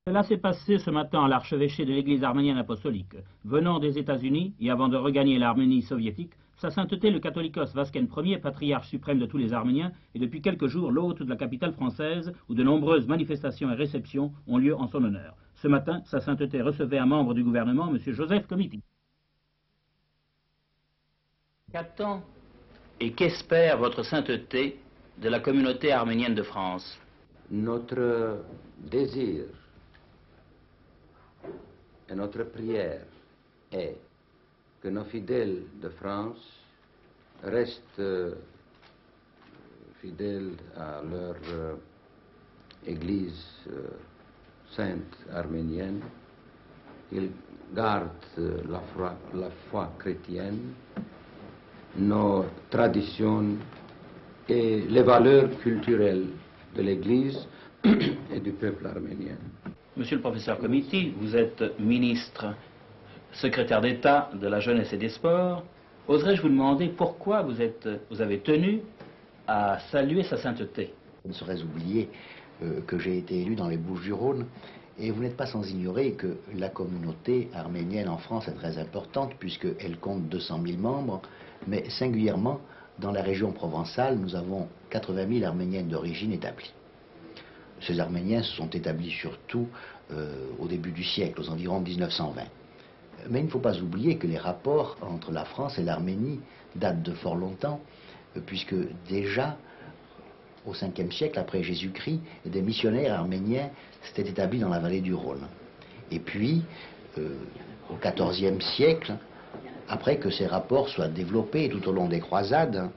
Cela s'est passé ce matin à l'archevêché de l'Église arménienne apostolique. Venant des États-Unis et avant de regagner l'Arménie soviétique, Sa Sainteté le catholicos Vasken Ier, patriarche suprême de tous les Arméniens, est depuis quelques jours l'hôte de la capitale française où de nombreuses manifestations et réceptions ont lieu en son honneur. Ce matin, Sa Sainteté recevait un membre du gouvernement, M. Joseph Comiti. Qu'attend et qu'espère votre Sainteté de la communauté arménienne de France? Notre désir et notre prière est que nos fidèles de France restent fidèles à leur Église sainte arménienne, qu'ils gardent la foi chrétienne, nos traditions et les valeurs culturelles de l'Église et du peuple arménien. Monsieur le professeur Comiti, vous êtes ministre, secrétaire d'État de la jeunesse et des sports. Oserais-je vous demander pourquoi vous avez tenu à saluer Sa Sainteté? Je ne saurais oublier que j'ai été élu dans les Bouches-du-Rhône, et vous n'êtes pas sans ignorer que la communauté arménienne en France est très importante puisqu'elle compte 200 000 membres, mais singulièrement dans la région provençale, nous avons 80 000 Arméniennes d'origine établies. Ces Arméniens se sont établis surtout au début du siècle, aux environs de 1920. Mais il ne faut pas oublier que les rapports entre la France et l'Arménie datent de fort longtemps, puisque déjà au 5e siècle après Jésus-Christ, des missionnaires arméniens s'étaient établis dans la vallée du Rhône. Et puis, au 14e siècle, après que ces rapports soient développés tout au long des croisades,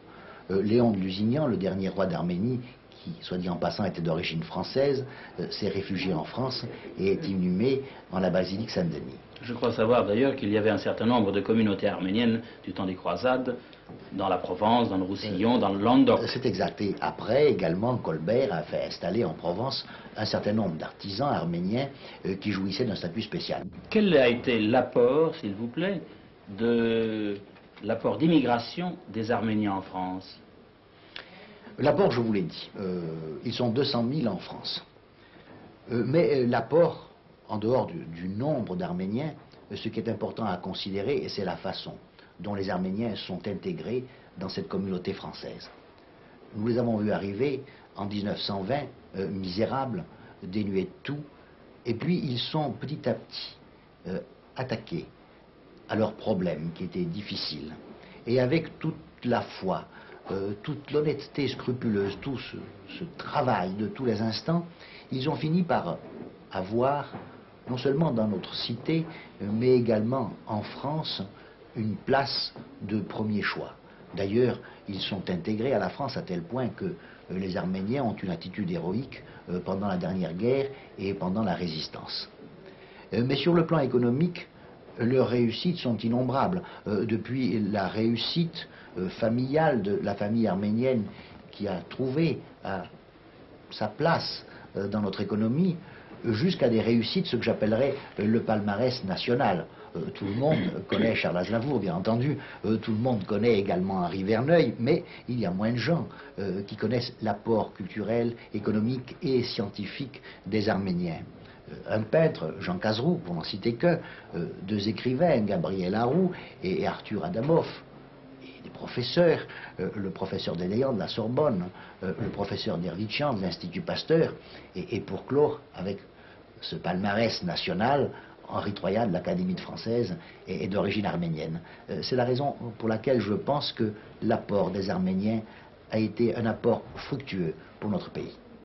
Léon de Lusignan, le dernier roi d'Arménie, qui, soit dit en passant, était d'origine française, s'est réfugié en France et est inhumé en la basilique Saint-Denis. Je crois savoir d'ailleurs qu'il y avait un certain nombre de communautés arméniennes du temps des croisades, dans la Provence, dans le Roussillon, dans le Languedoc. C'est exact. Et après, également, Colbert a fait installer en Provence un certain nombre d'artisans arméniens qui jouissaient d'un statut spécial. Quel a été l'apport, s'il vous plaît, l'apport d'immigration des Arméniens en France? L'apport, je vous l'ai dit, ils sont 200 000 en France. Mais l'apport, en dehors du nombre d'Arméniens, ce qui est important à considérer, c'est la façon dont les Arméniens sont intégrés dans cette communauté française. Nous les avons vus arriver en 1920, misérables, dénués de tout, et puis ils sont petit à petit attaqués à leurs problèmes qui étaient difficiles. Et avec toute la foi, toute l'honnêteté scrupuleuse, tout ce travail de tous les instants, ils ont fini par avoir, non seulement dans notre cité, mais également en France, une place de premier choix. D'ailleurs, ils sont intégrés à la France à tel point que les Arméniens ont une attitude héroïque pendant la dernière guerre et pendant la résistance. Mais sur le plan économique, leurs réussites sont innombrables. Depuis la réussite familiale de la famille arménienne qui a trouvé sa place dans notre économie, jusqu'à des réussites, ce que j'appellerais le palmarès national. Tout le monde connaît Charles Aznavour, bien entendu, tout le monde connaît également Henri Verneuil, mais il y a moins de gens qui connaissent l'apport culturel, économique et scientifique des Arméniens. Un peintre, Jean Cazeroux, pour n'en citer qu'un, deux écrivains, Gabriel Haroux et Arthur Adamov, et des professeurs, le professeur Déléan de la Sorbonne, le professeur Dervitchan de l'Institut Pasteur, et pour clore avec ce palmarès national, Henri Troyat de l'Académie française est d'origine arménienne. C'est la raison pour laquelle je pense que l'apport des Arméniens a été un apport fructueux pour notre pays.